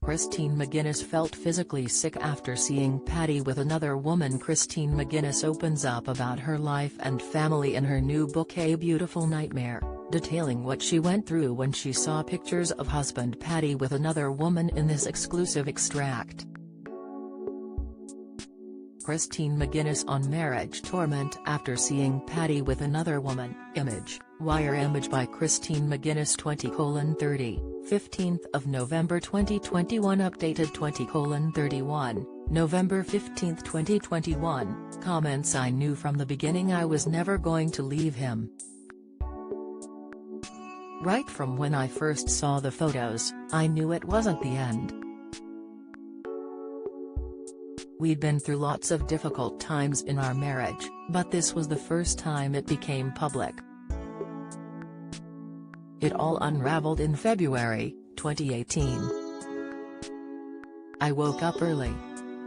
Christine McGuinness felt physically sick after seeing Paddy with another woman. Christine McGuinness opens up about her life and family in her new book A Beautiful Nightmare, detailing what she went through when she saw pictures of husband Paddy with another woman in this exclusive extract. Christine McGuinness on marriage torment after seeing Paddy with another woman. Wire image by Christine McGuinness 20:30, 15th of November 2021. Updated 20:31, November 15, 2021. Comments: I knew from the beginning I was never going to leave him. Right from when I first saw the photos, I knew it wasn't the end. We'd been through lots of difficult times in our marriage, but this was the first time it became public. It all unraveled in February 2018. I woke up early.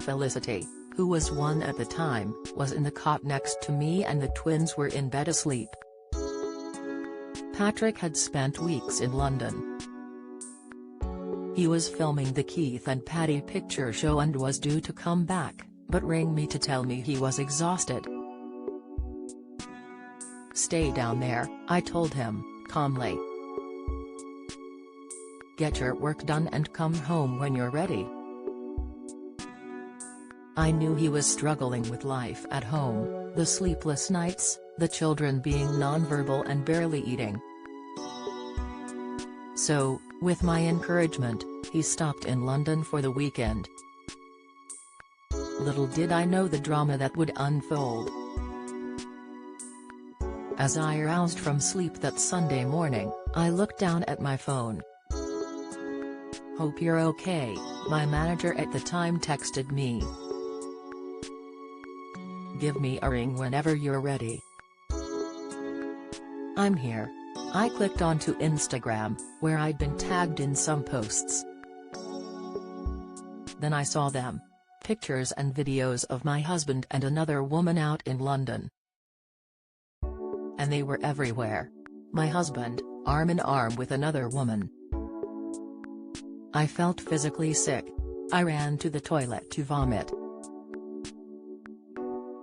Felicity, who was 1 at the time, was in the cot next to me and the twins were in bed asleep. Patrick had spent weeks in London. He was filming the Keith and Paddy picture show and was due to come back, but rang me to tell me he was exhausted. Stay down there, I told him, calmly. Get your work done and come home when you're ready. I knew he was struggling with life at home, the sleepless nights, the children being nonverbal and barely eating. So, with my encouragement, he stopped in London for the weekend. Little did I know the drama that would unfold. As I roused from sleep that Sunday morning, I looked down at my phone. "Hope you're okay," my manager at the time texted me. "Give me a ring whenever you're ready." I'm here. I clicked onto Instagram, where I'd been tagged in some posts. Then I saw them. Pictures and videos of my husband and another woman out in London. And they were everywhere. My husband, arm in arm with another woman. I felt physically sick. I ran to the toilet to vomit.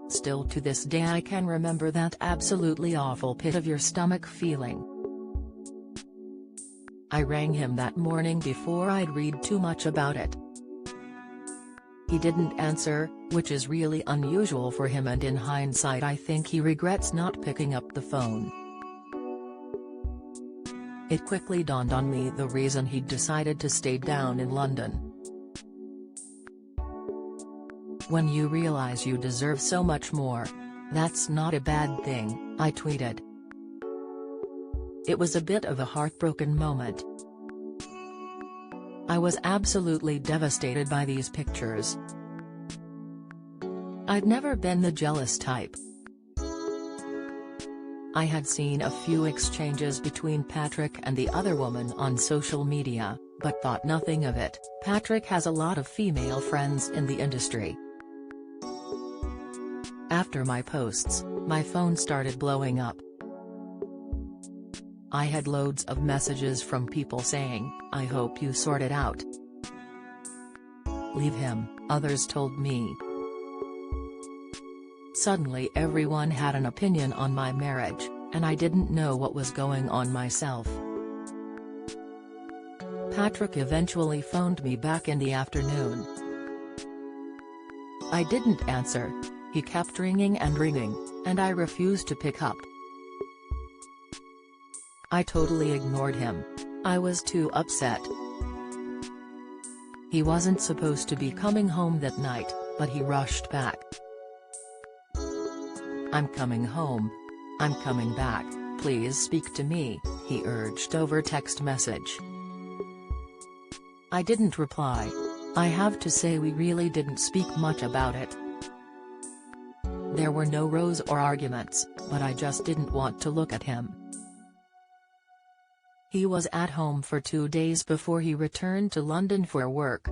Still to this day I can remember that absolutely awful pit of your stomach feeling. I rang him that morning before I'd read too much about it. He didn't answer, which is really unusual for him, and in hindsight I think he regrets not picking up the phone. It quickly dawned on me the reason he'd decided to stay down in London. When you realize you deserve so much more, that's not a bad thing, I tweeted. It was a bit of a heartbroken moment. I was absolutely devastated by these pictures. I'd never been the jealous type. I had seen a few exchanges between Patrick and the other woman on social media, but thought nothing of it. Patrick has a lot of female friends in the industry. After my posts, my phone started blowing up. I had loads of messages from people saying, "I hope you sort it out. Leave him," others told me. Suddenly everyone had an opinion on my marriage, and I didn't know what was going on myself. Patrick eventually phoned me back in the afternoon. I didn't answer. He kept ringing and ringing, and I refused to pick up. I totally ignored him. I was too upset. He wasn't supposed to be coming home that night, but he rushed back. "I'm coming home. I'm coming back, please speak to me," he urged over text message. I didn't reply. I have to say we really didn't speak much about it. There were no rows or arguments, but I just didn't want to look at him. He was at home for 2 days before he returned to London for work.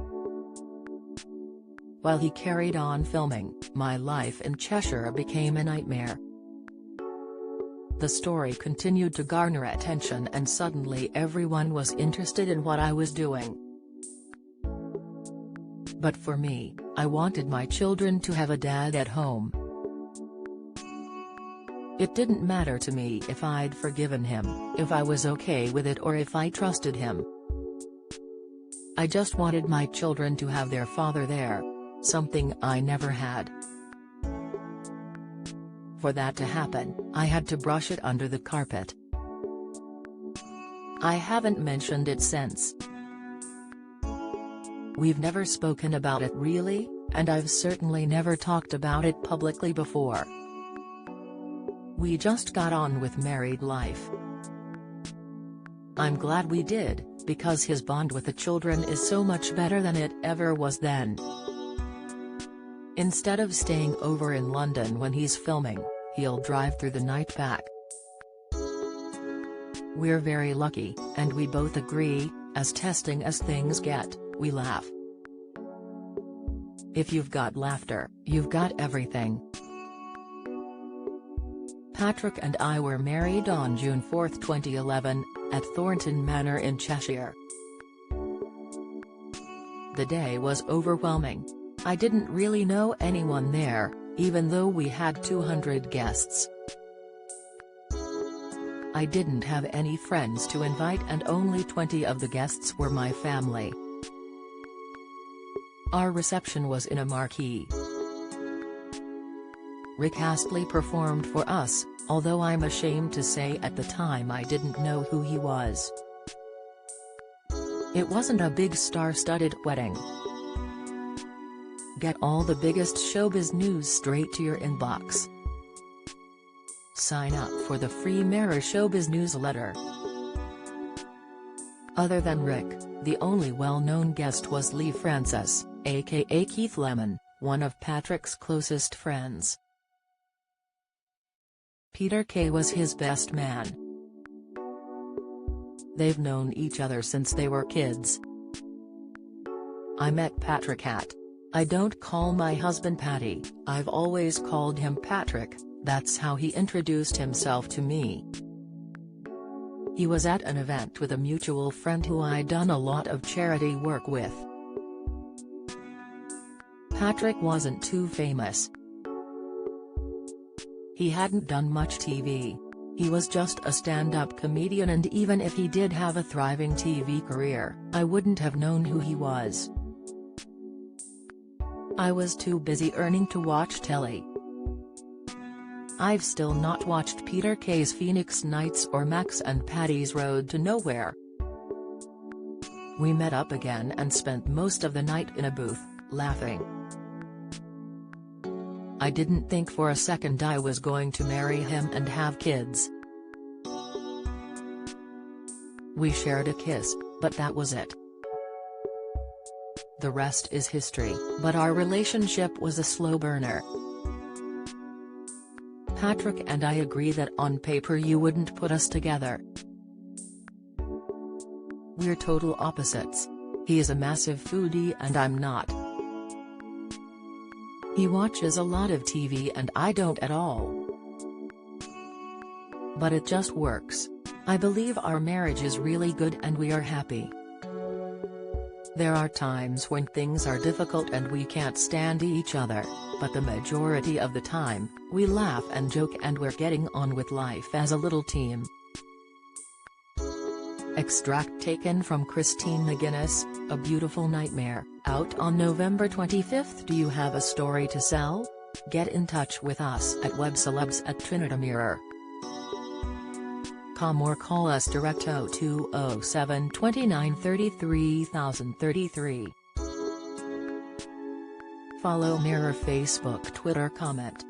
While he carried on filming, my life in Cheshire became a nightmare. The story continued to garner attention and suddenly everyone was interested in what I was doing. But for me, I wanted my children to have a dad at home. It didn't matter to me if I'd forgiven him, if I was okay with it, or if I trusted him. I just wanted my children to have their father there, something I never had. For that to happen, I had to brush it under the carpet. I haven't mentioned it since. We've never spoken about it really, and I've certainly never talked about it publicly before. We just got on with married life. I'm glad we did, because his bond with the children is so much better than it ever was then. Instead of staying over in London when he's filming, he'll drive through the night back. We're very lucky, and we both agree, as testing as things get, we laugh. If you've got laughter, you've got everything. Patrick and I were married on June 4, 2011, at Thornton Manor in Cheshire. The day was overwhelming. I didn't really know anyone there, even though we had 200 guests. I didn't have any friends to invite, and only 20 of the guests were my family. Our reception was in a marquee. Rick Astley performed for us, although I'm ashamed to say at the time I didn't know who he was. It wasn't a big star-studded wedding. Get all the biggest showbiz news straight to your inbox. Sign up for the free Mirror Showbiz newsletter. Other than Rick, the only well-known guest was Lee Francis, aka Keith Lemon, one of Patrick's closest friends. Peter Kay was his best man. They've known each other since they were kids. I met Patrick at. I don't call my husband Paddy, I've always called him Patrick, that's how he introduced himself to me. He was at an event with a mutual friend who I'd done a lot of charity work with. Patrick wasn't too famous. He hadn't done much TV. He was just a stand-up comedian, and even if he did have a thriving TV career, I wouldn't have known who he was. I was too busy earning to watch telly. I've still not watched Peter Kay's Phoenix Nights or Max and Paddy's Road to Nowhere. We met up again and spent most of the night in a booth, laughing. I didn't think for a second I was going to marry him and have kids. We shared a kiss, but that was it. The rest is history, but our relationship was a slow burner. Patrick and I agree that on paper you wouldn't put us together. We're total opposites. He is a massive foodie and I'm not. He watches a lot of TV and I don't at all. But it just works. I believe our marriage is really good and we are happy. There are times when things are difficult and we can't stand each other, but the majority of the time, we laugh and joke and we're getting on with life as a little team. Extract taken from Christine McGuinness, A Beautiful Nightmare, out on November 25. Do you have a story to sell? Get in touch with us at webcelebs@trinitymirror.com or call us direct 0207 29 33 033. Follow Mirror Facebook, Twitter, comment.